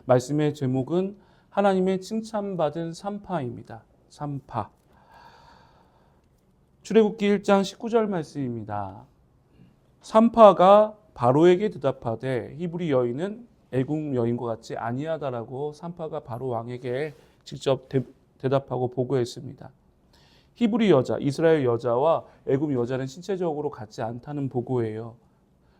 말씀의 제목은 하나님의 칭찬받은 산파입니다. 산파. 출애굽기 1장 19절 말씀입니다. 산파가 바로에게 대답하되 히브리 여인은 애국 여인과 같지 아니하다라고 산파가 바로 왕에게 직접 대답하고 보고했습니다. 히브리 여자, 이스라엘 여자와 애굽 여자는 신체적으로 같지 않다는 보고예요.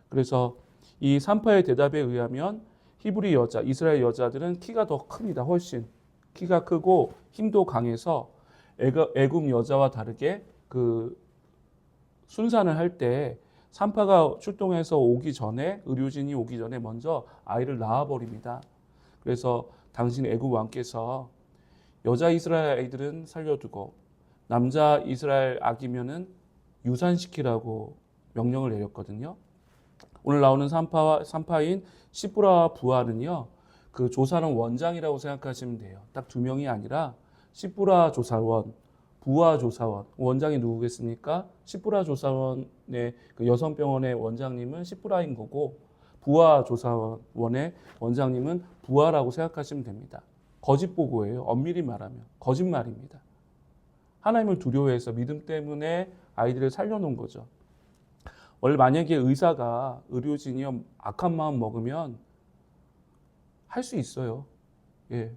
그래서 이 산파의 대답에 의하면 히브리 여자, 이스라엘 여자들은 키가 더 큽니다. 훨씬 키가 크고 힘도 강해서 애굽 여자와 다르게 그 순산을 할 때 산파가 출동해서 오기 전에, 의료진이 오기 전에 먼저 아이를 낳아버립니다. 그래서 당신 애굽 왕께서 여자 이스라엘 아이들은 살려두고 남자 이스라엘 아기면은 유산시키라고 명령을 내렸거든요. 오늘 나오는 산파인 시브라와 부하는요, 그 조사는 원장이라고 생각하시면 돼요. 딱 두 명이 아니라 시브라 조사원, 부하 조사원. 원장이 누구겠습니까? 시브라 조사원의 그 여성병원의 원장님은 시브라인 거고, 부하 조사원의 원장님은 부하라고 생각하시면 됩니다. 거짓 보고예요. 엄밀히 말하면 거짓말입니다. 하나님을 두려워해서 믿음 때문에 아이들을 살려놓은 거죠. 원래 만약에 의사가, 의료진이 악한 마음 먹으면 할 수 있어요. 예.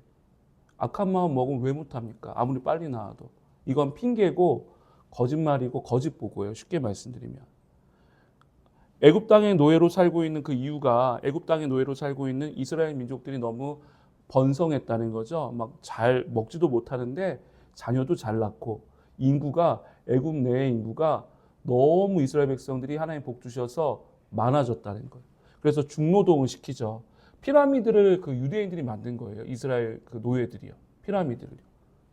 악한 마음 먹으면 왜 못합니까? 아무리 빨리 나와도. 이건 핑계고 거짓말이고 거짓 보고예요. 쉽게 말씀드리면. 애굽 땅의 노예로 살고 있는 그 이유가 애굽 땅의 노예로 살고 있는 이스라엘 민족들이 너무 번성했다는 거죠. 막 잘 먹지도 못하는데 자녀도 잘 낳고 인구가 애굽 내의 인구가 너무 이스라엘 백성들이 하나님 복 주셔서 많아졌다는 거예요. 그래서 중노동을 시키죠. 피라미드를 그 유대인들이 만든 거예요. 이스라엘 그 노예들이요. 피라미드를요.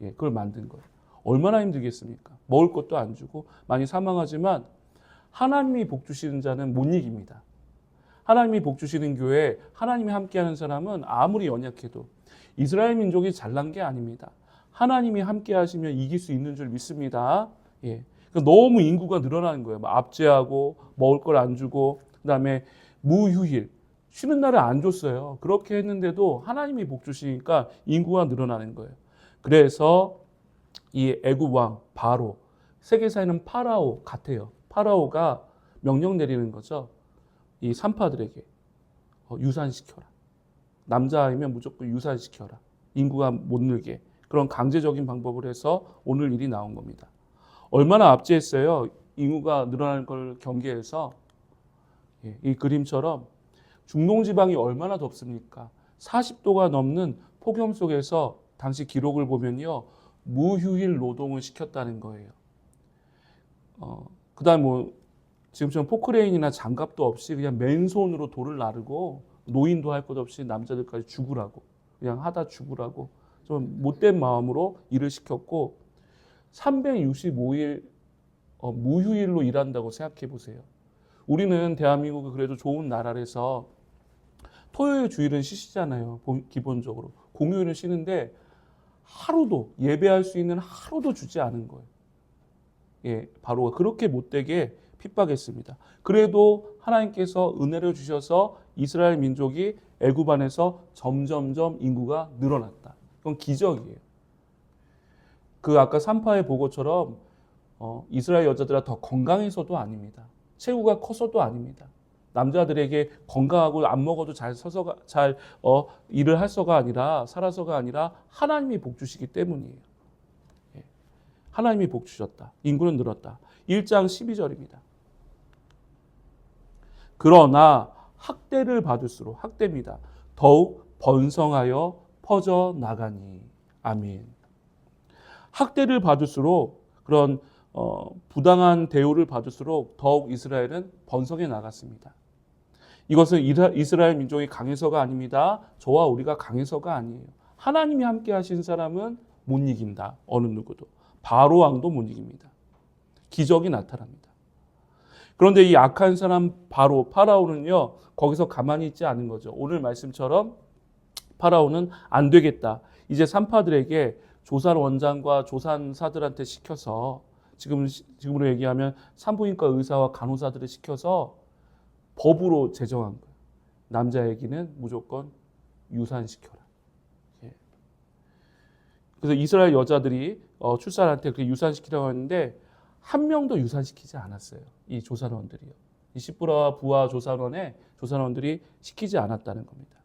예, 그걸 만든 거예요. 얼마나 힘들겠습니까? 먹을 것도 안 주고 많이 사망하지만 하나님이 복 주시는 자는 못 이깁니다. 하나님이 복 주시는 교회, 하나님이 함께하는 사람은 아무리 연약해도 이스라엘 민족이 잘난 게 아닙니다. 하나님이 함께하시면 이길 수 있는 줄 믿습니다. 예, 그러니까 너무 인구가 늘어나는 거예요. 압제하고 먹을 걸 안 주고 그다음에 무휴일, 쉬는 날을 안 줬어요. 그렇게 했는데도 하나님이 복 주시니까 인구가 늘어나는 거예요. 그래서 이 애굽 왕 바로, 세계사에는 파라오 같아요. 파라오가 명령 내리는 거죠. 이 산파들에게 유산시켜라. 남자아이면 무조건 유산시켜라. 인구가 못 늘게. 그런 강제적인 방법을 해서 오늘 일이 나온 겁니다. 얼마나 압제했어요. 인구가 늘어나는 걸 경계해서. 이 그림처럼 중동지방이 얼마나 덥습니까? 40도가 넘는 폭염 속에서 당시 기록을 보면요, 무휴일 노동을 시켰다는 거예요. 그다음 뭐 지금처럼 포크레인이나 장갑도 없이 그냥 맨손으로 돌을 나르고 노인도 할 것 없이 남자들까지 죽으라고, 그냥 하다 죽으라고 좀 못된 마음으로 일을 시켰고 365일 무휴일로 일한다고 생각해 보세요. 우리는 대한민국이 그래도 좋은 나라라서 토요일 주일은 쉬시잖아요. 기본적으로. 공휴일은 쉬는데 하루도 예배할 수 있는 하루도 주지 않은 거예요. 예, 바로 그렇게 못되게 핍박했습니다. 그래도 하나님께서 은혜를 주셔서 이스라엘 민족이 애굽 안에서 점점점 인구가 늘어났다. 그건 기적이에요. 그 아까 산파의 보고처럼 이스라엘 여자들아 더 건강해서도 아닙니다. 체구가 커서도 아닙니다. 남자들에게 건강하고 안 먹어도 잘 일을 할서가 아니라 살아서가 아니라 하나님이 복 주시기 때문이에요. 예. 하나님이 복 주셨다. 인구는 늘었다. 1장 12절입니다. 그러나 학대를 받을수록, 학대입니다. 더욱 번성하여 퍼져 나가니. 아멘. 학대를 받을수록, 그런 부당한 대우를 받을수록 더욱 이스라엘은 번성해 나갔습니다. 이것은 이스라엘 민족이 강해서가 아닙니다. 저와 우리가 강해서가 아니에요. 하나님이 함께 하신 사람은 못 이긴다. 어느 누구도. 바로 왕도 못 이깁니다. 기적이 나타납니다. 그런데 이 악한 사람 파라오는요, 거기서 가만히 있지 않은 거죠. 오늘 말씀처럼 파라오는 안 되겠다. 이제 산파들에게 조산 원장과 조산사들한테 시켜서, 지금으로 얘기하면 산부인과 의사와 간호사들을 시켜서 법으로 제정한 거예요. 남자 아기는 무조건 유산시켜라. 그래서 이스라엘 여자들이 출산한테 그렇게 유산시키라고 했는데 한 명도 유산시키지 않았어요. 이 조산원들이요. 이 시브라와 부하 조산원들이 시키지 않았다는 겁니다.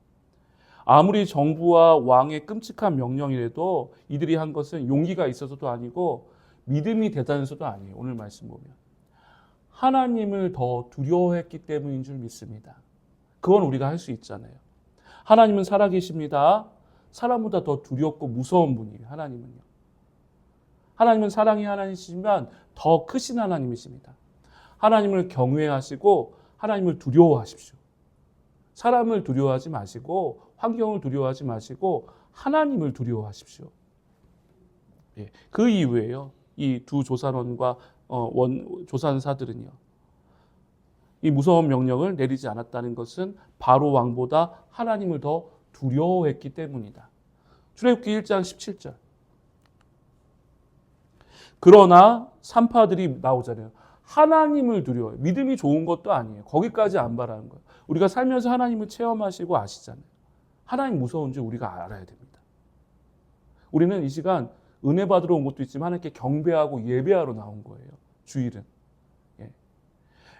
아무리 정부와 왕의 끔찍한 명령이라도 이들이 한 것은 용기가 있어서도 아니고 믿음이 대단해서도 아니에요. 오늘 말씀 보면. 하나님을 더 두려워했기 때문인 줄 믿습니다. 그건 우리가 할 수 있잖아요. 하나님은 살아계십니다. 사람보다 더 두렵고 무서운 분이에요. 하나님은요. 하나님은 사랑의 하나님이시지만 더 크신 하나님이십니다. 하나님을 경외하시고 하나님을 두려워하십시오. 사람을 두려워하지 마시고 환경을 두려워하지 마시고 하나님을 두려워하십시오. 예, 그 이유예요. 이 두 조산원과 조산사들은요. 이 무서운 명령을 내리지 않았다는 것은 바로 왕보다 하나님을 더 두려워했기 때문이다. 출애굽기 1장 17절. 그러나 산파들이 나오잖아요. 하나님을 두려워해요. 믿음이 좋은 것도 아니에요. 거기까지 안 바라는 거예요. 우리가 살면서 하나님을 체험하시고 아시잖아요. 하나님 무서운 줄 우리가 알아야 됩니다. 우리는 이 시간 은혜 받으러 온 것도 있지만 하나님께 경배하고 예배하러 나온 거예요. 주일은. 예.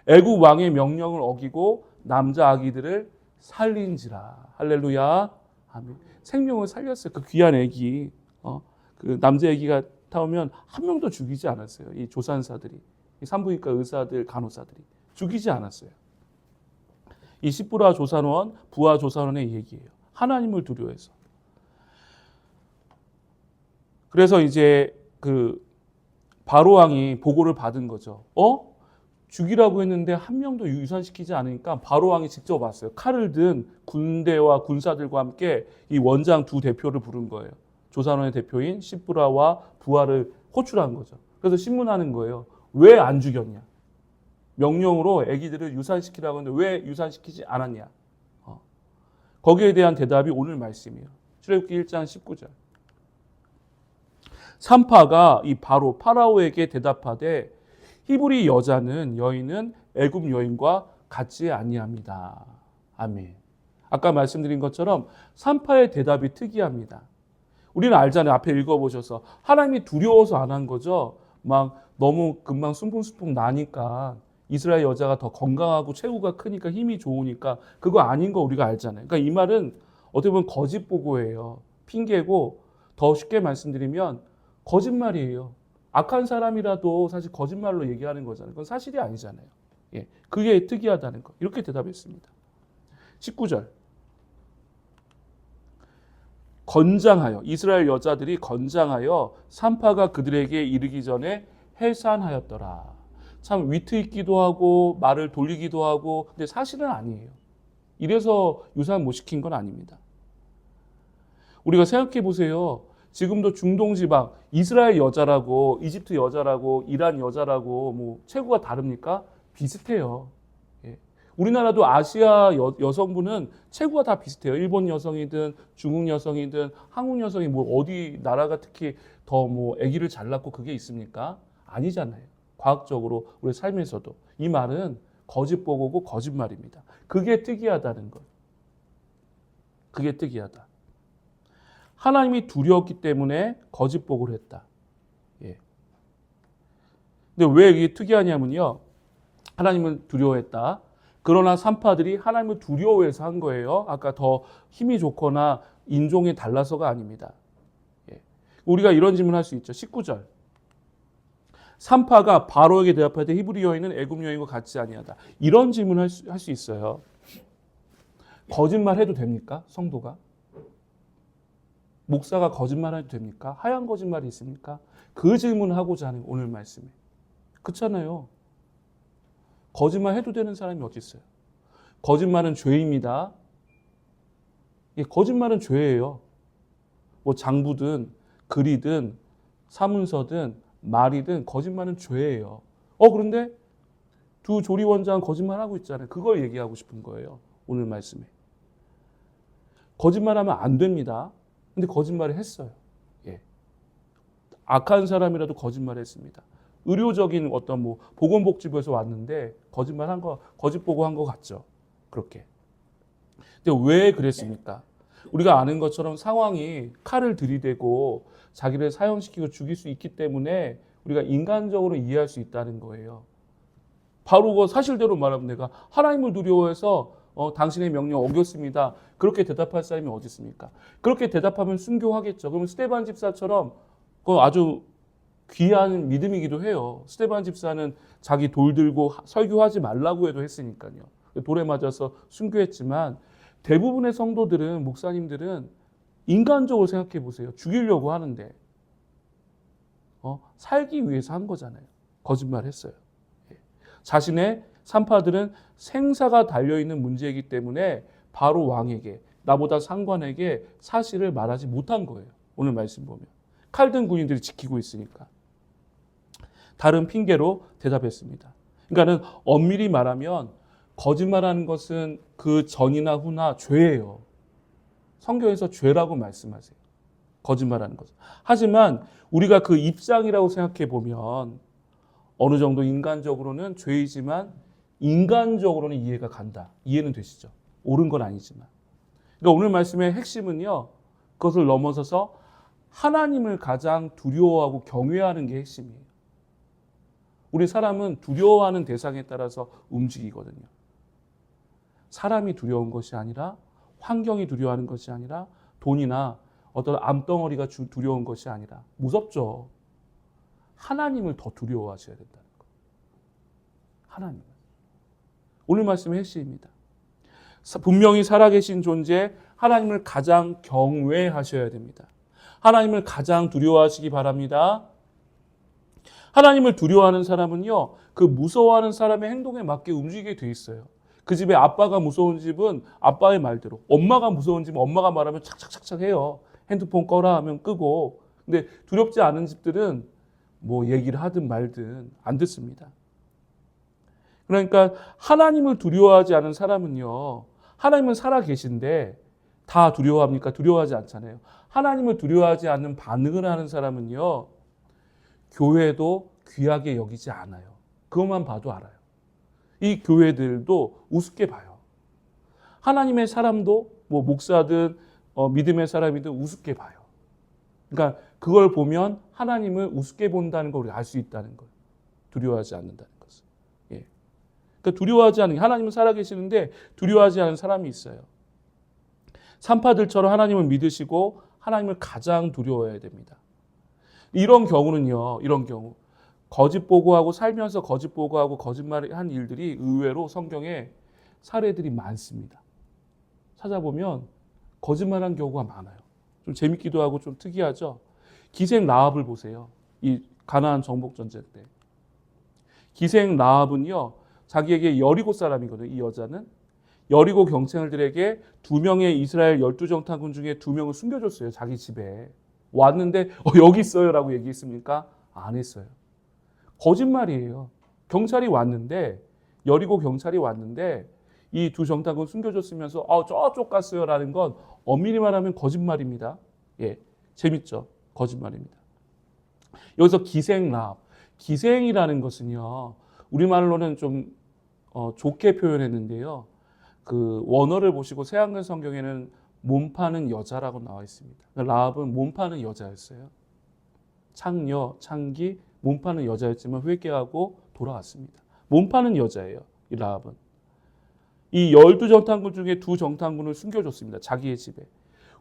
애국 왕의 명령을 어기고 남자 아기들을 살린지라. 할렐루야. 아멘. 생명을 살렸어요. 그 귀한 아기. 그 남자 아기가 타오면 한 명도 죽이지 않았어요. 이 조산사들이. 이 산부인과 의사들, 간호사들이. 죽이지 않았어요. 이 시브라 조산원, 부하 조산원의 얘기예요. 하나님을 두려워해서. 그래서 이제 그 바로 왕이 보고를 받은 거죠. 죽이라고 했는데 한 명도 유산시키지 않으니까 바로 왕이 직접 왔어요. 칼을 든 군대와 군사들과 함께 이 원장 두 대표를 부른 거예요. 조산원의 대표인 시브라와 부하를 호출한 거죠. 그래서 신문하는 거예요. 왜 안 죽였냐? 명령으로 아기들을 유산시키라고 했는데 왜 유산시키지 않았냐? 거기에 대한 대답이 오늘 말씀이에요. 출애굽기 1장 19절. 산파가 이 바로 파라오에게 대답하되 히브리 여인은 애굽 여인과 같지 아니합니다. 아멘. 아까 말씀드린 것처럼 산파의 대답이 특이합니다. 우리는 알잖아요. 앞에 읽어보셔서 하나님이 두려워서 안 한 거죠. 막 너무 금방 순풍순풍 나니까 이스라엘 여자가 더 건강하고 체구가 크니까 힘이 좋으니까 그거 아닌 거 우리가 알잖아요. 그러니까 이 말은 어떻게 보면 거짓 보고예요. 핑계고 더 쉽게 말씀드리면 거짓말이에요. 악한 사람이라도 사실 거짓말로 얘기하는 거잖아요. 그건 사실이 아니잖아요. 예, 그게 특이하다는 거. 이렇게 대답했습니다. 19절. 건장하여 이스라엘 여자들이 건장하여 산파가 그들에게 이르기 전에 해산하였더라. 참 위트 있기도 하고 말을 돌리기도 하고 근데 사실은 아니에요. 이래서 유산 못 시킨 건 아닙니다. 우리가 생각해 보세요. 지금도 중동 지방 이스라엘 여자라고 이집트 여자라고 이란 여자라고 뭐 체구가 다릅니까? 비슷해요. 예. 우리나라도 아시아 여성분은 체구가 다 비슷해요. 일본 여성이든 중국 여성이든 한국 여성이 뭐 어디 나라가 특히 더 뭐 아기를 잘 낳고 그게 있습니까? 아니잖아요. 과학적으로 우리 삶에서도 이 말은 거짓 보고고 거짓말입니다. 그게 특이하다는 것. 그게 특이하다. 하나님이 두려웠기 때문에 거짓 보고를 했다. 예. 근데 왜 이게 특이하냐면요. 하나님을 두려워했다. 그러나 산파들이 하나님을 두려워해서 한 거예요. 아까 더 힘이 좋거나 인종이 달라서가 아닙니다. 예. 우리가 이런 질문을 할 수 있죠. 19절. 산파가 바로에게 대답할 때 히브리 여인은 애굽 여인과 같지 아니하다. 이런 질문을 할 수 있어요. 거짓말 해도 됩니까? 성도가? 목사가 거짓말 해도 됩니까? 하얀 거짓말이 있습니까? 그 질문을 하고자 하는 오늘 말씀에. 그렇잖아요. 거짓말 해도 되는 사람이 어디 있어요? 거짓말은 죄입니다. 예, 거짓말은 죄예요. 뭐 장부든 글이든 사문서든 말이든 거짓말은 죄예요. 그런데 두 조리원장 거짓말하고 있잖아요. 그걸 얘기하고 싶은 거예요. 오늘 말씀에. 거짓말하면 안 됩니다. 근데 거짓말을 했어요. 예. 악한 사람이라도 거짓말을 했습니다. 의료적인 어떤 뭐 보건복지부에서 왔는데 거짓말 한 거, 거짓 보고 한 거 같죠. 그렇게. 근데 왜 그랬습니까? 우리가 아는 것처럼 상황이 칼을 들이대고 자기를 사형시키고 죽일 수 있기 때문에 우리가 인간적으로 이해할 수 있다는 거예요. 바로 그 사실대로 말하면 내가 하나님을 두려워해서 당신의 명령 어겼습니다. 그렇게 대답할 사람이 어디 있습니까? 그렇게 대답하면 순교하겠죠. 그러면 스데반 집사처럼 그 아주 귀한 믿음이기도 해요. 스데반 집사는 자기 돌 들고 설교하지 말라고 해도 했으니까요. 돌에 맞아서 순교했지만 대부분의 성도들은, 목사님들은 인간적으로 생각해 보세요. 죽이려고 하는데 살기 위해서 한 거잖아요. 거짓말했어요. 자신의 산파들은 생사가 달려있는 문제이기 때문에 바로 왕에게, 나보다 상관에게 사실을 말하지 못한 거예요. 오늘 말씀 보면 칼든 군인들이 지키고 있으니까 다른 핑계로 대답했습니다. 그러니까는 엄밀히 말하면 거짓말하는 것은 그 전이나 후나 죄예요. 성경에서 죄라고 말씀하세요. 거짓말하는 것은. 하지만 우리가 그 입장이라고 생각해 보면 어느 정도 인간적으로는 죄이지만 인간적으로는 이해가 간다. 이해는 되시죠? 옳은 건 아니지만. 그러니까 오늘 말씀의 핵심은요. 그것을 넘어서서 하나님을 가장 두려워하고 경외하는 게 핵심이에요. 우리 사람은 두려워하는 대상에 따라서 움직이거든요. 사람이 두려운 것이 아니라, 환경이 두려워하는 것이 아니라, 돈이나 어떤 암덩어리가 두려운 것이 아니라, 무섭죠. 하나님을 더 두려워하셔야 된다는 거예요. 하나님. 오늘 말씀의 핵심입니다. 분명히 살아계신 존재 하나님을 가장 경외하셔야 됩니다. 하나님을 가장 두려워하시기 바랍니다. 하나님을 두려워하는 사람은요, 그 무서워하는 사람의 행동에 맞게 움직이게 돼 있어요. 그 집에 아빠가 무서운 집은 아빠의 말대로, 엄마가 무서운 집은 엄마가 말하면 착착착착 해요. 핸드폰 꺼라 하면 끄고. 근데 두렵지 않은 집들은 뭐 얘기를 하든 말든 안 듣습니다. 그러니까 하나님을 두려워하지 않은 사람은요, 하나님은 살아 계신데 다 두려워합니까? 두려워하지 않잖아요. 하나님을 두려워하지 않는 반응을 하는 사람은요, 교회도 귀하게 여기지 않아요. 그것만 봐도 알아요. 이 교회들도 우습게 봐요. 하나님의 사람도 뭐 목사든 믿음의 사람이든 우습게 봐요. 그러니까 그걸 보면 하나님을 우습게 본다는 걸 우리가 알 수 있다는 거예요. 두려워하지 않는다는 것을. 예. 그러니까 두려워하지 않는, 하나님은 살아계시는데 두려워하지 않는 사람이 있어요. 산파들처럼 하나님을 믿으시고 하나님을 가장 두려워해야 됩니다. 이런 경우는요, 이런 경우 거짓 보고하고 살면서 거짓 보고하고 거짓말을 한 일들이 의외로 성경에 사례들이 많습니다. 찾아보면 거짓말한 경우가 많아요. 좀 재밌기도 하고 좀 특이하죠. 기생 라합을 보세요. 이 가나안 정복 전쟁 때 기생 라합은요, 자기에게 여리고 사람이거든요. 이 여자는 여리고 경찰들에게 2명의 이스라엘 12정탐꾼 중에 2명을 숨겨줬어요. 자기 집에 왔는데 여기 있어요 라고 얘기했습니까? 안 했어요. 거짓말이에요. 경찰이 왔는데, 여리고 경찰이 왔는데 이 2 정탐꾼 숨겨줬으면서 저쪽 갔어요 라는 건 엄밀히 말하면 거짓말입니다. 예, 재밌죠? 거짓말입니다. 여기서 기생 라합, 기생이라는 것은요, 우리말로는 좀 좋게 표현했는데요, 그 원어를 보시고 새한글 성경에는 몸 파는 여자라고 나와 있습니다. 라합은 몸 파는 여자였어요. 창녀, 창기, 몸 파는 여자였지만 회개하고 돌아왔습니다. 몸 파는 여자예요, 이 라합은. 이 12정탐꾼 중에 2 정탐꾼을 숨겨줬습니다. 자기의 집에.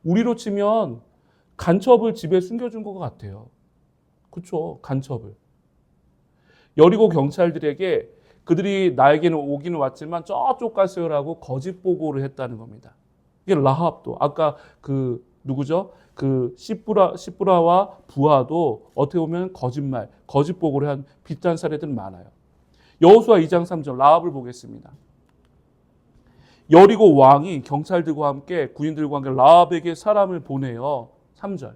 우리로 치면 간첩을 집에 숨겨준 것 같아요. 그렇죠? 간첩을. 여리고 경찰들에게 그들이 나에게는 오기는 왔지만 저쪽 갔어요라고 거짓 보고를 했다는 겁니다. 이게 라합도 아까 그 누구죠? 그 시브라와 부하도 어떻게 보면 거짓말, 거짓 보고를 한 비슷한 사례들은 많아요. 여호수아 2장 3절 라합을 보겠습니다. 여리고 왕이 경찰들과 함께 군인들과 함께 라합에게 사람을 보내요. 3절.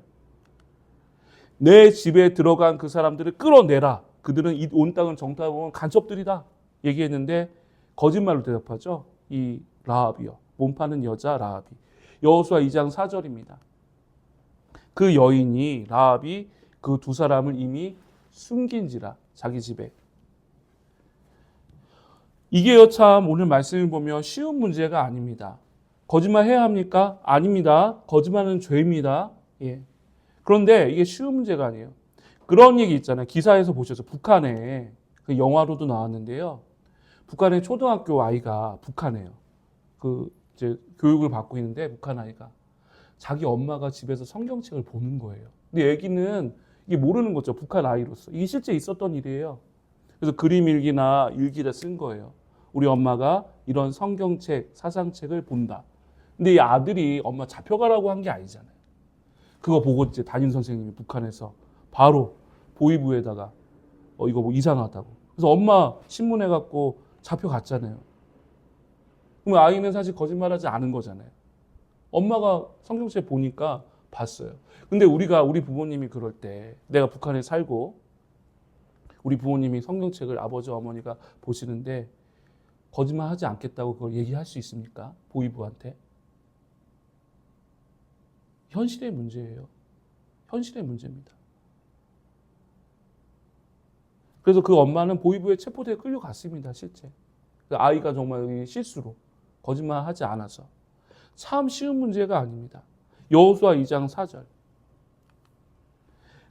내 집에 들어간 그 사람들을 끌어내라. 그들은 이 온 땅을 정탐하고 간첩들이다. 얘기했는데 거짓말로 대답하죠. 이 라합이요. 몸 파는 여자 라합이. 여호수아 2장 4절입니다. 그 여인이 라합이 그 2 사람을 이미 숨긴지라 자기 집에. 이게요 참 오늘 말씀을 보면 쉬운 문제가 아닙니다. 거짓말 해야 합니까? 아닙니다. 거짓말은 죄입니다. 예. 그런데 이게 쉬운 문제가 아니에요. 그런 얘기 있잖아요. 기사에서 보셔서 북한에 그 영화로도 나왔는데요. 북한의 초등학교 아이가 북한에요. 그 이제 교육을 받고 있는데 북한 아이가 자기 엄마가 집에서 성경책을 보는 거예요. 근데 애기는 이게 모르는 거죠. 북한 아이로서. 이게 실제 있었던 일이에요. 그래서 그림 일기나 일기를 쓴 거예요. 우리 엄마가 이런 성경책, 사상책을 본다. 근데 이 아들이 엄마 잡혀가라고 한 게 아니잖아요. 그거 보고 이제 담임 선생님이 북한에서 바로 보위부에다가 이거 뭐 이상하다고. 그래서 엄마 신문해 갖고 잡혀갔잖아요. 그럼 아이는 사실 거짓말하지 않은 거잖아요. 엄마가 성경책 보니까 봤어요. 근데 우리 부모님이 그럴 때 내가 북한에 살고 우리 부모님이 성경책을 아버지 어머니가 보시는데 거짓말하지 않겠다고 그걸 얘기할 수 있습니까? 보위부한테? 현실의 문제예요. 현실의 문제입니다. 그래서 그 엄마는 보위부에 체포대에 끌려갔습니다. 실제. 아이가 정말 실수로 거짓말하지 않아서. 참 쉬운 문제가 아닙니다. 여호수아 2장 4절.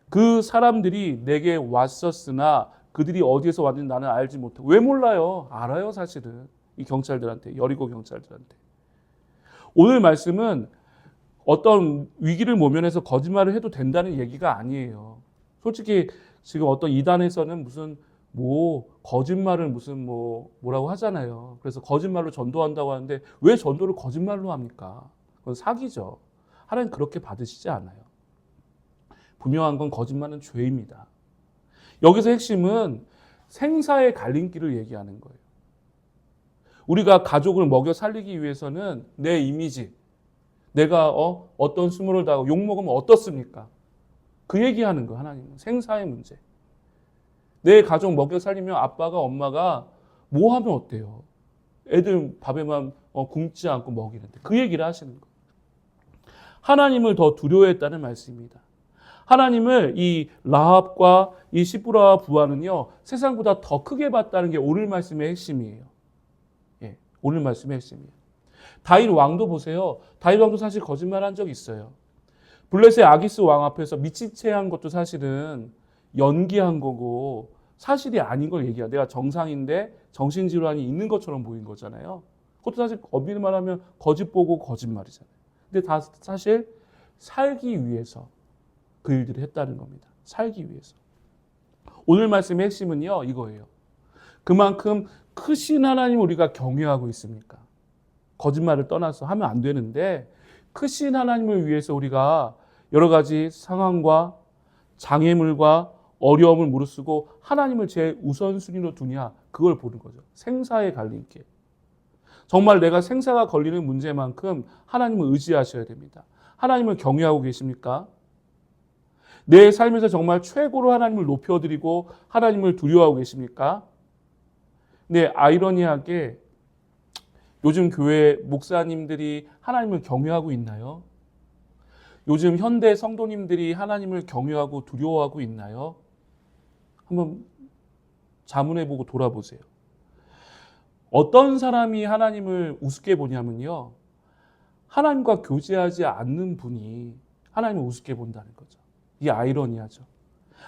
그 사람들이 내게 왔었으나 그들이 어디에서 왔는지 나는 알지 못하고. 왜 몰라요? 알아요, 사실은. 이 경찰들한테, 여리고 경찰들한테. 오늘 말씀은 어떤 위기를 모면해서 거짓말을 해도 된다는 얘기가 아니에요. 솔직히 지금 어떤 이단에서는 무슨 거짓말을 무슨 뭐라고 하잖아요. 그래서 거짓말로 전도한다고 하는데 왜 전도를 거짓말로 합니까? 그건 사기죠. 하나님 그렇게 받으시지 않아요. 분명한 건 거짓말은 죄입니다. 여기서 핵심은 생사의 갈림길을 얘기하는 거예요. 우리가 가족을 먹여 살리기 위해서는 내 이미지, 내가 어떤 수모를 당하고 욕먹으면 어떻습니까? 그 얘기하는 거예요. 하나님은. 생사의 문제. 내 가족 먹여 살리면 아빠가 엄마가 뭐 하면 어때요? 애들 밥에만 굶지 않고 먹이는데 그 얘기를 하시는 거예요. 하나님을 더 두려워했다는 말씀입니다. 하나님을 이 라합과 이 시브라와 부하는요 세상보다 더 크게 봤다는 게 오늘 말씀의 핵심이에요. 예, 오늘 말씀의 핵심이에요. 다윗 왕도 보세요. 다윗 왕도 사실 거짓말한 적이 있어요. 블레셋 아기스 왕 앞에서 미친 채 한 것도 사실은 연기한 거고 사실이 아닌 걸 얘기해요. 내가 정상인데 정신질환이 있는 것처럼 보인 거잖아요. 그것도 사실 엄밀히 말하면 거짓 보고 거짓말이잖아요. 근데 다 사실 살기 위해서 그 일들을 했다는 겁니다. 살기 위해서. 오늘 말씀의 핵심은요 이거예요. 그만큼 크신 하나님 우리가 경외하고 있습니까? 거짓말을 떠나서 하면 안 되는데 크신 하나님을 위해서 우리가 여러 가지 상황과 장애물과 어려움을 무릅쓰고 하나님을 제 우선순위로 두냐 그걸 보는 거죠. 생사의 갈림길. 정말 내가 생사가 걸리는 문제만큼 하나님을 의지하셔야 됩니다. 하나님을 경외하고 계십니까? 내 삶에서 정말 최고로 하나님을 높여드리고 하나님을 두려워하고 계십니까? 근데 아이러니하게 요즘 교회 목사님들이 하나님을 경외하고 있나요? 요즘 현대 성도님들이 하나님을 경외하고 두려워하고 있나요? 한번 자문해보고 돌아보세요. 어떤 사람이 하나님을 우습게 보냐면요. 하나님과 교제하지 않는 분이 하나님을 우습게 본다는 거죠. 이게 아이러니하죠.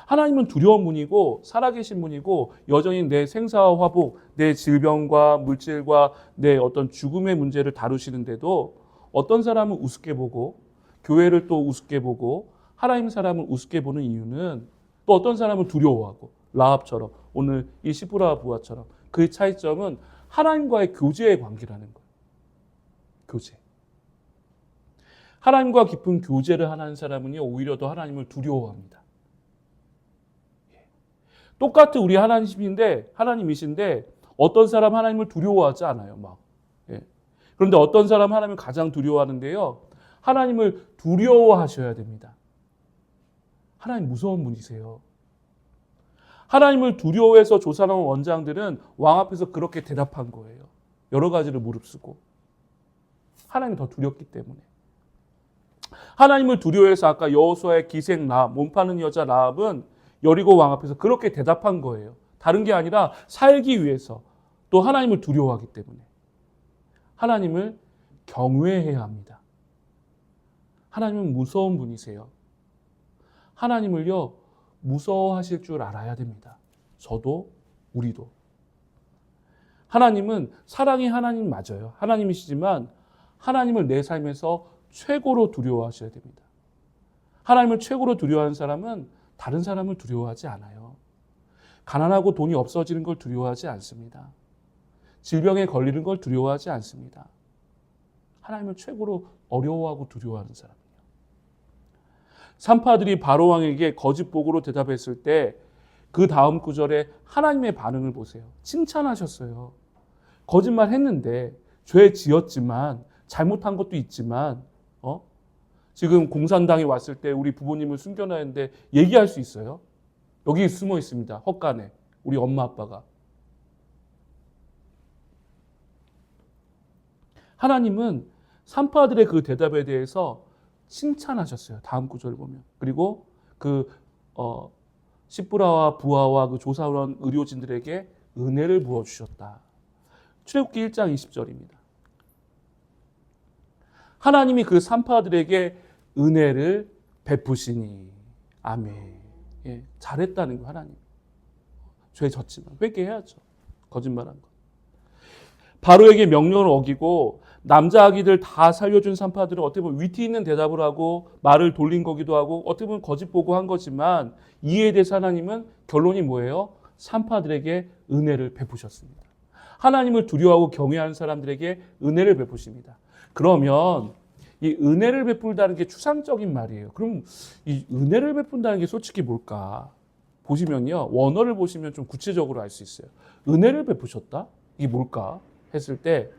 하나님은 두려운 분이고 살아계신 분이고 여전히 내 생사와 화복, 내 질병과 물질과 내 어떤 죽음의 문제를 다루시는데도 어떤 사람은 우습게 보고 교회를 또 우습게 보고 하나님 사람을 우습게 보는 이유는 또 어떤 사람은 두려워하고 라합처럼 오늘 이 시브라와 부하처럼 그 차이점은 하나님과의 교제의 관계라는 거예요. 교제. 하나님과 깊은 교제를 하는 사람은요 오히려 더 하나님을 두려워합니다. 똑같은 우리 하나님이신데 어떤 사람 하나님을 두려워하지 않아요. 막. 예. 그런데 어떤 사람 하나님을 가장 두려워하는데요. 하나님을 두려워하셔야 됩니다. 하나님 무서운 분이세요. 하나님을 두려워해서 조사나온 원장들은 왕 앞에서 그렇게 대답한 거예요. 여러 가지를 무릅쓰고. 하나님 더 두렵기 때문에. 하나님을 두려워해서 아까 여호수아의 기생 라합, 몸 파는 여자 라합은 여리고 왕 앞에서 그렇게 대답한 거예요. 다른 게 아니라 살기 위해서 또 하나님을 두려워하기 때문에. 하나님을 경외해야 합니다. 하나님은 무서운 분이세요. 하나님을요, 무서워하실 줄 알아야 됩니다. 저도, 우리도. 하나님은 사랑의 하나님 맞아요. 하나님이시지만 하나님을 내 삶에서 최고로 두려워하셔야 됩니다. 하나님을 최고로 두려워하는 사람은 다른 사람을 두려워하지 않아요. 가난하고 돈이 없어지는 걸 두려워하지 않습니다. 질병에 걸리는 걸 두려워하지 않습니다. 하나님을 최고로 어려워하고 두려워하는 사람이에요. 산파들이 바로왕에게 거짓 보고로 대답했을 때 그 다음 구절에 하나님의 반응을 보세요. 칭찬하셨어요. 거짓말 했는데, 죄 지었지만, 잘못한 것도 있지만, 지금 공산당이 왔을 때 우리 부모님을 숨겨놨는데 얘기할 수 있어요? 여기 숨어 있습니다. 헛간에. 우리 엄마 아빠가. 하나님은 산파들의 그 대답에 대해서 칭찬하셨어요. 다음 구절을 보면. 그리고 십부라와 부하와 그 조사원 의료진들에게 은혜를 부어주셨다. 출애굽기 1장 20절입니다. 하나님이 그 산파들에게 은혜를 베푸시니. 아멘. 예, 잘했다는 거 하나님. 죄 졌지만 회개해야죠. 거짓말한 거. 바로에게 명령을 어기고 남자 아기들 다 살려준 산파들은 어떻게 보면 위트 있는 대답을 하고 말을 돌린 거기도 하고 어떻게 보면 거짓 보고한 거지만 이에 대해서 하나님은 결론이 뭐예요? 산파들에게 은혜를 베푸셨습니다. 하나님을 두려워하고 경외하는 사람들에게 은혜를 베푸십니다. 그러면 이 은혜를 베풀다는 게 추상적인 말이에요. 그럼 이 은혜를 베푼다는 게 솔직히 뭘까? 보시면요. 원어를 보시면 좀 구체적으로 알 수 있어요. 은혜를 베푸셨다? 이게 뭘까? 했을 때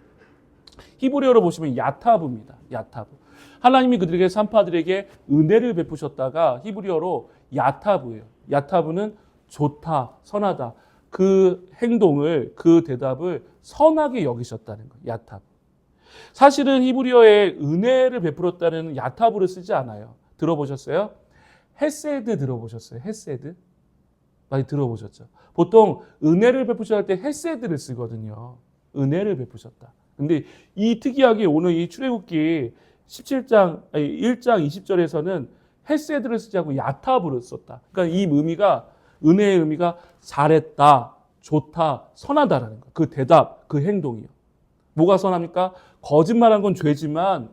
히브리어로 보시면 야타브입니다. 야타브. 하나님이 그들에게 산파들에게 은혜를 베푸셨다가 히브리어로 야타브예요. 야타브는 좋다, 선하다. 그 행동을, 그 대답을 선하게 여기셨다는 거예요. 야타브. 사실은 히브리어에 은혜를 베풀었다는 야타브를 쓰지 않아요. 들어보셨어요? 헤세드 들어보셨어요? 헤세드? 많이 들어보셨죠? 보통 은혜를 베푸셔야 할 때 헤세드를 쓰거든요. 은혜를 베푸셨다. 근데 이 특이하게 오늘 이 출애굽기 1장 20절에서는 헤세드를 쓰지 않고 야타브를 썼다. 그러니까 이 의미가, 은혜의 의미가 잘했다, 좋다, 선하다라는 거예요. 그 대답, 그 행동이요. 뭐가 선합니까? 거짓말한 건 죄지만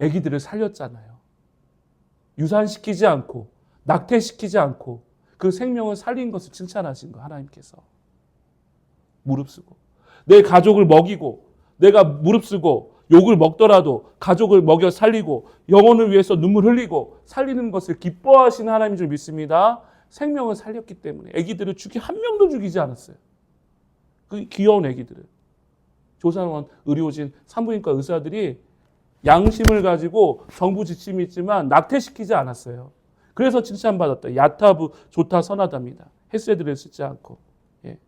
아기들을 살렸잖아요. 유산시키지 않고 낙태시키지 않고 그 생명을 살린 것을 칭찬하신 거 하나님께서. 무릅쓰고 내 가족을 먹이고 내가 무릅쓰고 욕을 먹더라도 가족을 먹여 살리고 영혼을 위해서 눈물 흘리고 살리는 것을 기뻐하시는 하나님인 줄 믿습니다. 생명을 살렸기 때문에 아기들을 한 명도 죽이지 않았어요. 그 귀여운 아기들을. 조산원, 의료진, 산부인과 의사들이 양심을 가지고 정부 지침이 있지만 낙태시키지 않았어요. 그래서 칭찬받았다. 야타브, 좋다, 선하답니다. 헤세드를 쓰지 않고. 예.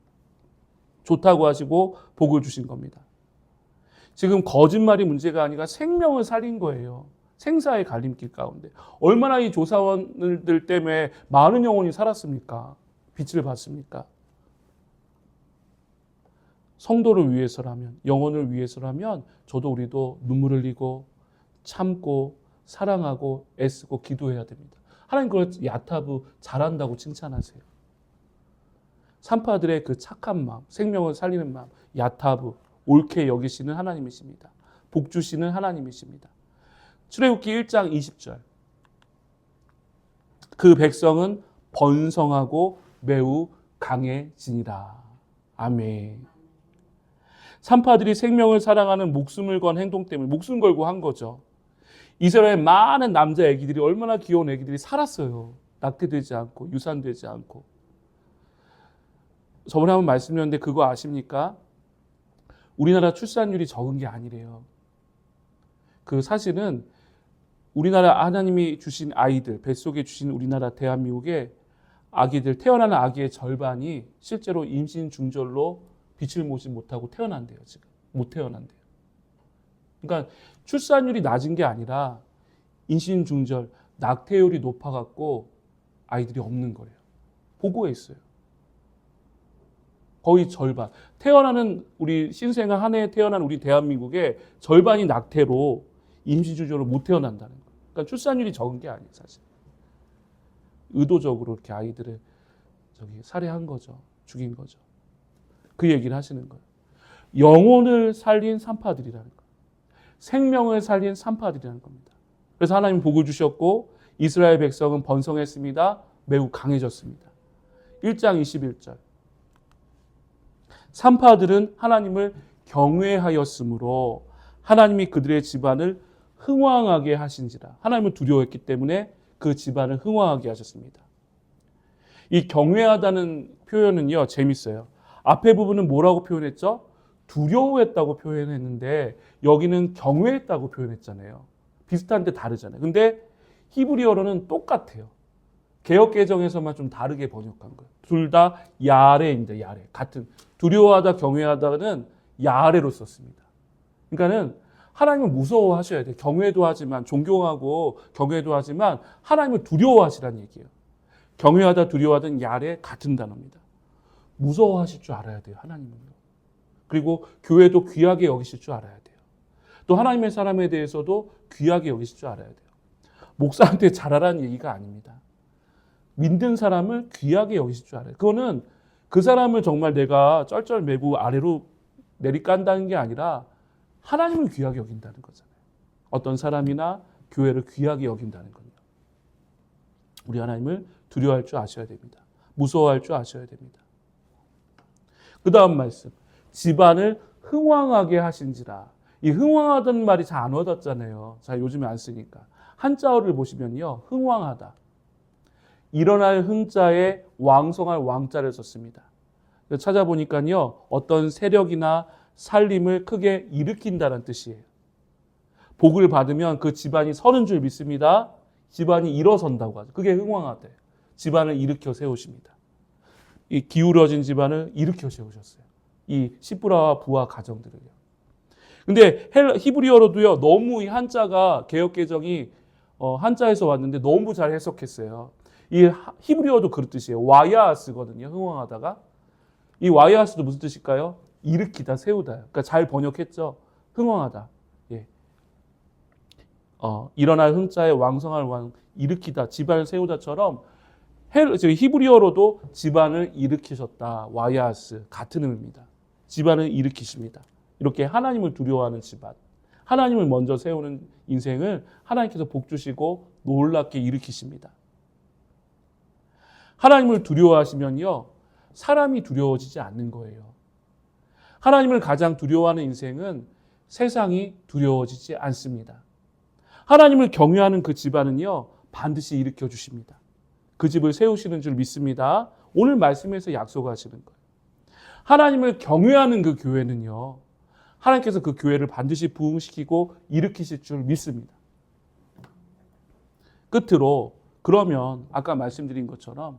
좋다고 하시고 복을 주신 겁니다. 지금 거짓말이 문제가 아니라 생명을 살린 거예요. 생사의 갈림길 가운데. 얼마나 이 조사원들 때문에 많은 영혼이 살았습니까? 빛을 봤습니까? 성도를 위해서라면, 영혼을 위해서라면 저도 우리도 눈물 흘리고 참고 사랑하고 애쓰고 기도해야 됩니다. 하나님 그걸 야타브 잘한다고 칭찬하세요. 산파들의 그 착한 마음, 생명을 살리는 마음, 야타브, 옳게 여기시는 하나님이십니다. 복 주시는 하나님이십니다. 출애굽기 1장 20절. 그 백성은 번성하고 매우 강해지니라. 아멘. 산파들이 생명을 사랑하는 목숨을 건 행동 때문에 목숨 걸고 한 거죠. 이스라엘 많은 남자 애기들이 얼마나 귀여운 애기들이 살았어요. 낙태되지 않고 유산되지 않고. 저번에 한번 말씀드렸는데 그거 아십니까? 우리나라 출산율이 적은 게 아니래요. 그 사실은 우리나라 하나님이 주신 아이들, 뱃속에 주신 우리나라 대한민국의 아기들, 태어나는 아기의 절반이 실제로 임신 중절로 빛을 보지 못하고 태어난대요. 지금 못 태어난대요. 그러니까 출산율이 낮은 게 아니라 임신 중절, 낙태율이 높아갖고 아이들이 없는 거예요. 보고에 있어요. 거의 절반. 태어나는 우리 신생아 한 해에 태어난 우리 대한민국의 절반이 낙태로 임시주저로 못 태어난다는 거예요. 그러니까 출산율이 적은 게 아니에요, 사실. 의도적으로 이렇게 아이들을 살해한 거죠. 죽인 거죠. 그 얘기를 하시는 거예요. 영혼을 살린 산파들이라는 거예요. 생명을 살린 산파들이라는 겁니다. 그래서 하나님 복을 주셨고 이스라엘 백성은 번성했습니다. 매우 강해졌습니다. 1장 21절. 산파들은 하나님을 경외하였으므로 하나님이 그들의 집안을 흥왕하게 하신지라. 하나님을 두려워했기 때문에 그 집안을 흥왕하게 하셨습니다. 이 경외하다는 표현은요, 재밌어요. 앞에 부분은 뭐라고 표현했죠? 두려워했다고 표현했는데 여기는 경외했다고 표현했잖아요. 비슷한데 다르잖아요. 근데 히브리어로는 똑같아요. 개역개정에서만 좀 다르게 번역한 거예요. 둘 다 야레입니다. 야레. 같은 두려워하다 경외하다는 야레로 썼습니다. 그러니까는 하나님을 무서워하셔야 돼요. 경외도 하지만 존경하고 경외도 하지만 하나님을 두려워하시라는 얘기예요. 경외하다 두려워하던 야레 같은 단어입니다. 무서워하실 줄 알아야 돼요. 하나님은요. 그리고 교회도 귀하게 여기실 줄 알아야 돼요. 또 하나님의 사람에 대해서도 귀하게 여기실 줄 알아야 돼요. 목사한테 잘하라는 얘기가 아닙니다. 믿는 사람을 귀하게 여기실 줄 알아요. 그거는 그 사람을 정말 내가 쩔쩔매고 아래로 내리깐다는 게 아니라 하나님을 귀하게 여긴다는 거잖아요. 어떤 사람이나 교회를 귀하게 여긴다는 건요. 우리 하나님을 두려워할 줄 아셔야 됩니다. 무서워할 줄 아셔야 됩니다. 그 다음 말씀. 집안을 흥왕하게 하신지라. 이 흥왕하다는 말이 잘 안 와닿잖아요. 자, 요즘에 안 쓰니까. 한자어를 보시면요. 흥왕하다. 일어날 흥자에 왕성할 왕자를 썼습니다. 찾아보니까요. 어떤 세력이나 살림을 크게 일으킨다는 뜻이에요. 복을 받으면 그 집안이 서는 줄 믿습니다. 집안이 일어선다고 하죠. 그게 흥왕하대. 집안을 일으켜 세우십니다. 이 기울어진 집안을 일으켜 세우셨어요. 이 시브라와 부하 가정들을요. 근데 히브리어로도요. 너무 이 한자가 개역개정이 한자에서 왔는데 너무 잘 해석했어요. 이 히브리어도 그런 뜻이에요. 와야스거든요. 흥왕하다가. 이 와야스도 무슨 뜻일까요? 일으키다, 세우다. 그러니까 잘 번역했죠. 흥왕하다. 예. 일어날 흥자에 왕성할 왕, 일으키다, 집안을 세우다처럼 히브리어로도 집안을 일으키셨다. 와야스 같은 의미입니다. 집안을 일으키십니다. 이렇게 하나님을 두려워하는 집안, 하나님을 먼저 세우는 인생을 하나님께서 복 주시고 놀랍게 일으키십니다. 하나님을 두려워하시면요, 사람이 두려워지지 않는 거예요. 하나님을 가장 두려워하는 인생은 세상이 두려워지지 않습니다. 하나님을 경외하는 그 집안은요, 반드시 일으켜 주십니다. 그 집을 세우시는 줄 믿습니다. 오늘 말씀에서 약속하시는 거예요. 하나님을 경외하는 그 교회는요, 하나님께서 그 교회를 반드시 부흥시키고 일으키실 줄 믿습니다. 끝으로 그러면 아까 말씀드린 것처럼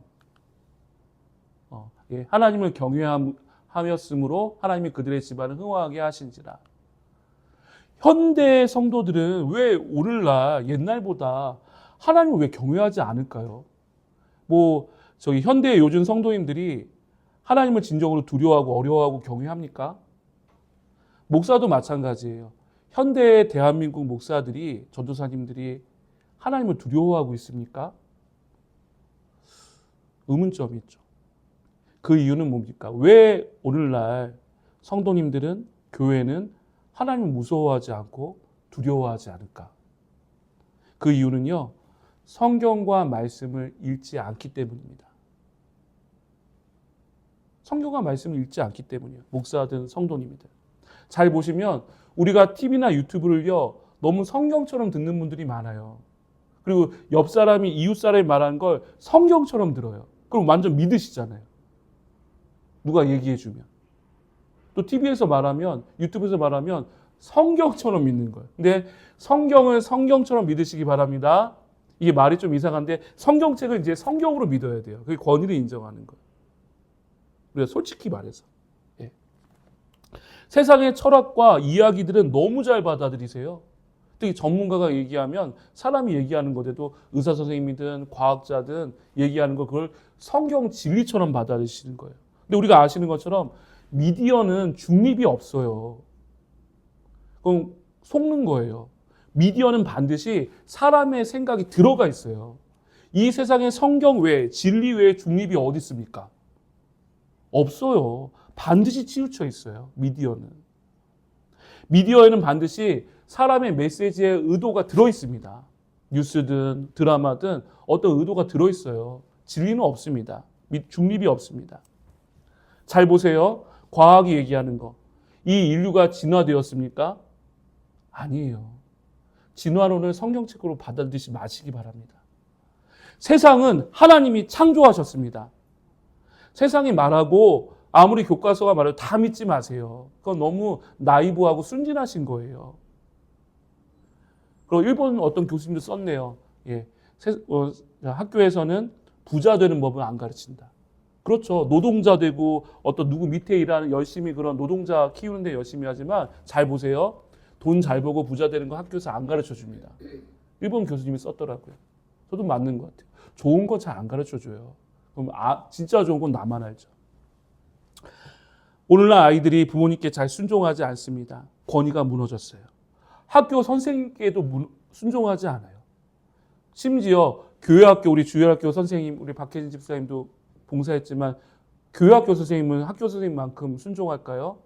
하나님을 경외하였으므로 하나님이 그들의 집안을 흥왕하게 하신지라. 현대 성도들은 왜 오늘날 옛날보다 하나님을 왜 경외하지 않을까요? 현대 요즘 성도님들이 하나님을 진정으로 두려워하고 어려워하고 경외합니까? 목사도 마찬가지예요. 현대 대한민국 목사들이, 전도사님들이 하나님을 두려워하고 있습니까? 의문점이 있죠. 그 이유는 뭡니까? 왜 오늘날 성도님들은, 교회는 하나님을 무서워하지 않고 두려워하지 않을까? 그 이유는요, 성경과 말씀을 읽지 않기 때문입니다. 성경과 말씀을 읽지 않기 때문이에요. 목사든 성도님이든. 잘 보시면 우리가 TV나 유튜브를요, 너무 성경처럼 듣는 분들이 많아요. 그리고 옆 사람이, 이웃 사람이 말하는 걸 성경처럼 들어요. 그럼 완전 믿으시잖아요. 누가 얘기해 주면. 또 TV에서 말하면, 유튜브에서 말하면 성경처럼 믿는 거예요. 근데 성경을 성경처럼 믿으시기 바랍니다. 이게 말이 좀 이상한데 성경책을 이제 성경으로 믿어야 돼요. 그게 권위를 인정하는 거예요. 우리가 솔직히 말해서. 예. 세상의 철학과 이야기들은 너무 잘 받아들이세요. 특히 전문가가 얘기하면, 사람이 얘기하는 것에도 의사 선생님이든 과학자든 얘기하는 거, 그걸 성경 진리처럼 받아들이시는 거예요. 근데 우리가 아시는 것처럼 미디어는 중립이 없어요. 그럼 속는 거예요. 미디어는 반드시 사람의 생각이 들어가 있어요. 이 세상에 성경 외에, 진리 외에 중립이 어디 있습니까? 없어요. 반드시 치우쳐 있어요. 미디어는. 미디어에는 반드시 사람의 메시지에 의도가 들어있습니다. 뉴스든 드라마든 어떤 의도가 들어있어요. 진리는 없습니다. 중립이 없습니다. 잘 보세요. 과학이 얘기하는 거. 이 인류가 진화되었습니까? 아니에요. 진화론을 성경책으로 받아들이지 마시기 바랍니다. 세상은 하나님이 창조하셨습니다. 세상이 말하고 아무리 교과서가 말해도 다 믿지 마세요. 그건 너무 나이브하고 순진하신 거예요. 그리고 일본 어떤 교수님도 썼네요. 예, 학교에서는 부자 되는 법은 안 가르친다. 그렇죠. 노동자 되고 어떤 누구 밑에 일하는 열심히 그런 노동자 키우는데 열심히 하지만 잘 보세요. 돈 잘 벌고 부자 되는 거 학교에서 안 가르쳐 줍니다. 일본 교수님이 썼더라고요. 저도 맞는 것 같아요. 좋은 거 잘 안 가르쳐 줘요. 그럼 진짜 좋은 건 나만 알죠. 오늘날 아이들이 부모님께 잘 순종하지 않습니다. 권위가 무너졌어요. 학교 선생님께도 순종하지 않아요. 심지어 교회학교, 우리 주일학교 선생님, 우리 박혜진 집사님도 봉사했지만 교회학교 선생님은 학교 선생님만큼 순종할까요?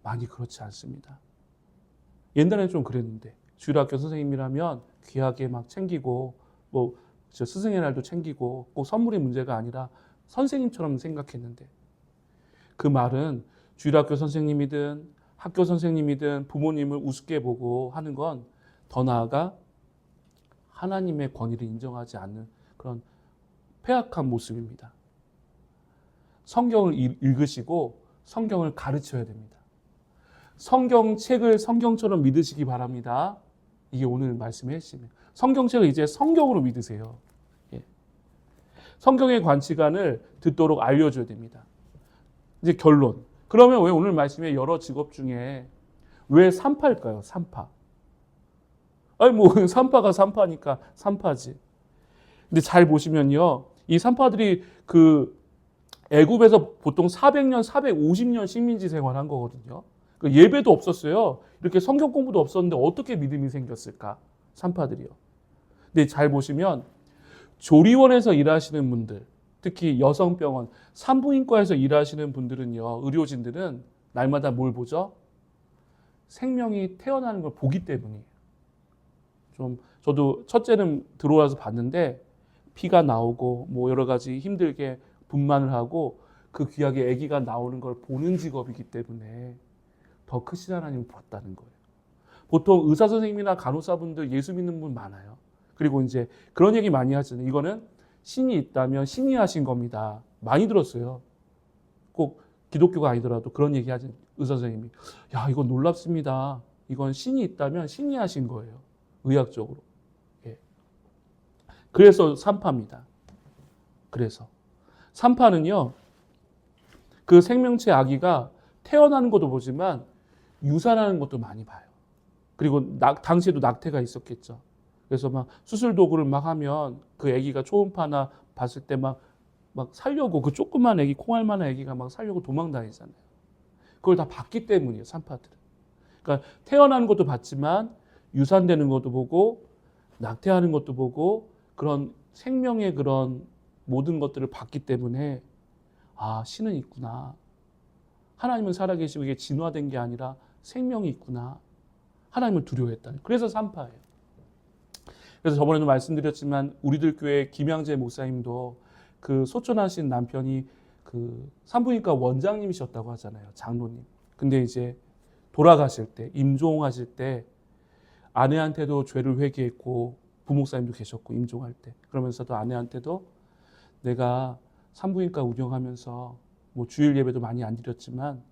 많이 그렇지 않습니다. 옛날에는 좀 그랬는데 주일학교 선생님이라면 귀하게 막 챙기고 뭐 스승의 날도 챙기고 꼭 선물이 문제가 아니라 선생님처럼 생각했는데 그 말은 주일학교 선생님이든 학교 선생님이든 부모님을 우습게 보고 하는 건 더 나아가 하나님의 권위를 인정하지 않는 그런 폐악한 모습입니다. 성경을 읽으시고 성경을 가르쳐야 됩니다. 성경책을 성경처럼 믿으시기 바랍니다. 이게 오늘 말씀의 핵심이에요. 성경책을 이제 성경으로 믿으세요. 예. 성경의 관치관을 듣도록 알려줘야 됩니다. 이제 결론. 그러면 왜 오늘 말씀에 여러 직업 중에 왜 산파일까요? 산파. 아니 뭐 산파가 산파니까 산파지. 근데 잘 보시면요. 이 산파들이 그 애굽에서 보통 400년, 450년 식민지 생활한 거거든요. 예배도 없었어요. 이렇게 성경 공부도 없었는데 어떻게 믿음이 생겼을까? 산파들이요. 근데 잘 보시면 조리원에서 일하시는 분들, 특히 여성병원, 산부인과에서 일하시는 분들은요, 의료진들은 날마다 뭘 보죠? 생명이 태어나는 걸 보기 때문이에요. 저도 첫째는 들어와서 봤는데 피가 나오고 뭐 여러 가지 힘들게 분만을 하고 그 귀하게 아기가 나오는 걸 보는 직업이기 때문에 더 크신 하나님을 봤다는 거예요. 보통 의사 선생님이나 간호사분들 예수 믿는 분 많아요. 그리고 이제 그런 얘기 많이 하잖아요. 이거는 신이 있다면 신이 하신 겁니다. 많이 들었어요. 꼭 기독교가 아니더라도 그런 얘기 하죠. 의사 선생님이. 야, 이건 놀랍습니다. 이건 신이 있다면 신이 하신 거예요. 의학적으로. 예. 그래서 산파입니다. 그래서 산파는요. 그 생명체 아기가 태어나는 것도 보지만 유산하는 것도 많이 봐요. 그리고 당시에도 낙태가 있었겠죠. 그래서 막 수술 도구를 막 하면 그 아기가 초음파나 봤을 때 막 살려고 그 조그만 아기, 콩알만한 아기가 막 살려고 도망다니잖아요. 그걸 다 봤기 때문이에요, 산파들은. 그러니까 태어나는 것도 봤지만 유산되는 것도 보고 낙태하는 것도 보고 그런 생명의 그런 모든 것들을 봤기 때문에 아, 신은 있구나. 하나님은 살아계시고 이게 진화된 게 아니라 생명이 있구나. 하나님을 두려워했다는. 그래서 산파예요. 그래서 저번에도 말씀드렸지만 우리들 교회 김양재 목사님도 그 소천하신 남편이 그 산부인과 원장님이셨다고 하잖아요. 장로님. 근데 이제 돌아가실 때, 임종하실 때 아내한테도 죄를 회개했고 부목사님도 계셨고 임종할 때. 그러면서도 아내한테도 내가 산부인과 운영하면서 뭐 주일 예배도 많이 안 드렸지만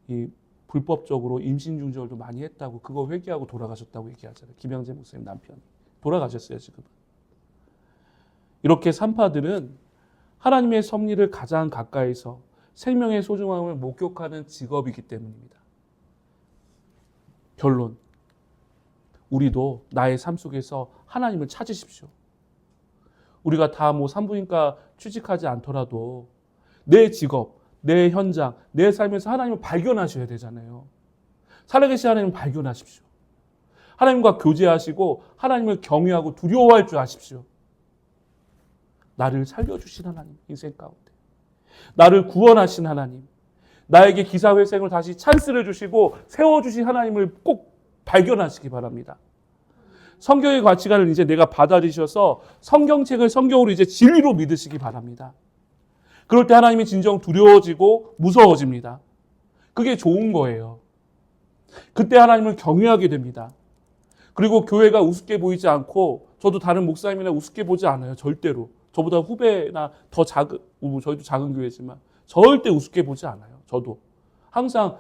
이 불법적으로 임신 중절도 많이 했다고 그거 회개하고 돌아가셨다고 얘기하잖아요. 김양재 목사님 남편이. 돌아가셨어요, 지금은. 이렇게 산파들은 하나님의 섭리를 가장 가까이서 생명의 소중함을 목격하는 직업이기 때문입니다. 결론. 우리도 나의 삶 속에서 하나님을 찾으십시오. 우리가 다 뭐 산부인과 취직하지 않더라도 내 직업, 내 현장, 내 삶에서 하나님을 발견하셔야 되잖아요. 살아계신 하나님을 발견하십시오. 하나님과 교제하시고 하나님을 경외하고 두려워할 줄 아십시오. 나를 살려주신 하나님, 인생 가운데. 나를 구원하신 하나님. 나에게 기사회생을 다시 찬스를 주시고 세워주신 하나님을 꼭 발견하시기 바랍니다. 성경의 가치관을 이제 내가 받아들이셔서 성경책을 성경으로 이제 진리로 믿으시기 바랍니다. 그럴 때 하나님이 진정 두려워지고 무서워집니다. 그게 좋은 거예요. 그때 하나님을 경외하게 됩니다. 그리고 교회가 우습게 보이지 않고 저도 다른 목사님이나 우습게 보지 않아요. 절대로. 저보다 후배나 더 작은, 저희도 작은 교회지만 절대 우습게 보지 않아요. 저도. 항상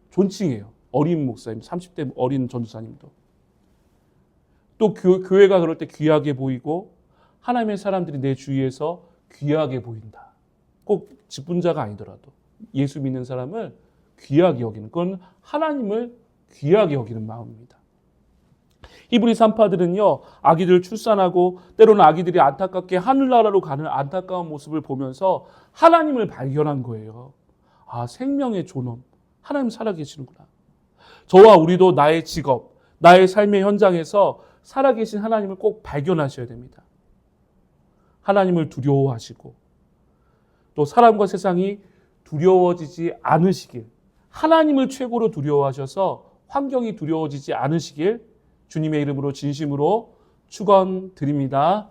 존칭해요. 어린 목사님, 30대 어린 전도사님도. 또 교회가 그럴 때 귀하게 보이고 하나님의 사람들이 내 주위에서 귀하게 보인다. 꼭 직분자가 아니더라도 예수 믿는 사람을 귀하게 여기는, 그건 하나님을 귀하게 여기는 마음입니다. 히브리 산파들은요, 아기들을 출산하고 때로는 아기들이 안타깝게 하늘나라로 가는 안타까운 모습을 보면서 하나님을 발견한 거예요. 아, 생명의 존엄, 하나님 살아계시는구나. 저와 우리도 나의 직업, 나의 삶의 현장에서 살아계신 하나님을 꼭 발견하셔야 됩니다. 하나님을 두려워하시고 또 사람과 세상이 두려워지지 않으시길, 하나님을 최고로 두려워하셔서 환경이 두려워지지 않으시길 주님의 이름으로 진심으로 축원드립니다.